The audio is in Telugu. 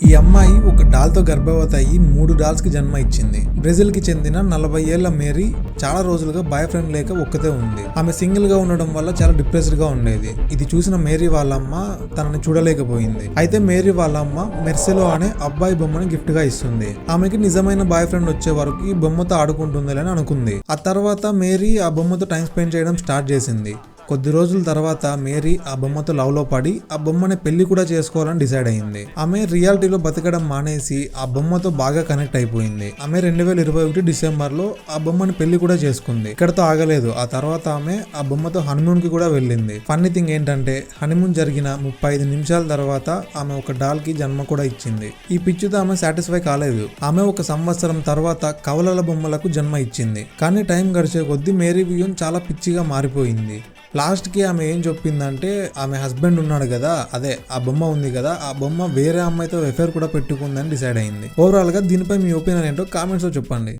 ఈ అమ్మాయి ఒక డాల్తో గర్భవతి అయ్యి 3 డాల్స్ కి జన్మ ఇచ్చింది. బ్రెజిల్ కి చెందిన 40 ఏళ్ల మేరీ చాలా రోజులుగా బాయ్ ఫ్రెండ్ లేక ఒక్కతే ఉంది. ఆమె సింగిల్ గా ఉండడం వల్ల చాలా డిప్రెస్డ్ గా ఉండేది. ఇది చూసిన మేరీ వాళ్ళమ్మ తనని చూడలేకపోయింది. అయితే మేరీ వాళ్ళమ్మ మెర్సెలో అనే అబ్బాయి బొమ్మని గిఫ్ట్ గా ఇస్తుంది. ఆమెకి నిజమైన బాయ్ ఫ్రెండ్ వచ్చే వరకు ఈ బొమ్మతో ఆడుకుంటుంది అని అనుకుంది. ఆ తర్వాత మేరీ ఆ బొమ్మతో టైం స్పెండ్ చేయడం స్టార్ట్ చేసింది. కొద్ది రోజుల తర్వాత మేరీ ఆ బొమ్మతో లవ్ లో పడి ఆ బొమ్మని పెళ్లి కూడా చేసుకోవాలని డిసైడ్ అయింది. ఆమె రియాలిటీలో బతకడం మానేసి ఆ బొమ్మతో బాగా కనెక్ట్ అయిపోయింది. ఆమె 2021 డిసెంబర్ లో ఆ బొమ్మని పెళ్లి కూడా చేసుకుంది. ఇక్కడతో ఆగలేదు. ఆ తర్వాత ఆమె ఆ బొమ్మతో హనీమూన్ కి కూడా వెళ్ళింది. ఫన్నీ థింగ్ ఏంటంటే హనీమూన్ జరిగిన 35 నిమిషాల తర్వాత ఆమె ఒక డాల్ కి జన్మ కూడా ఇచ్చింది. ఈ పిచ్చితో ఆమె సాటిస్ఫై కాలేదు. ఆమె 1 సంవత్సరం తర్వాత కవలల బొమ్మలకు జన్మ ఇచ్చింది. కానీ టైం గడిచే కొద్దీ మేరీ వియూన్ చాలా పిచ్చిగా మారిపోయింది. లాస్ట్ కి ఆమె ఏం చెప్పిందంటే ఆమె హస్బెండ్ ఉన్నాడు కదా, అదే ఆ బొమ్మ ఉంది కదా, ఆ బొమ్మ వేరే అమ్మాయితో ఎఫైర్ కూడా పెట్టుకుందని డిసైడ్ అయింది. ఓవరాల్ గా దీనిపై మీ ఒపీనియన్ ఏంటో కామెంట్స్ లో చెప్పండి.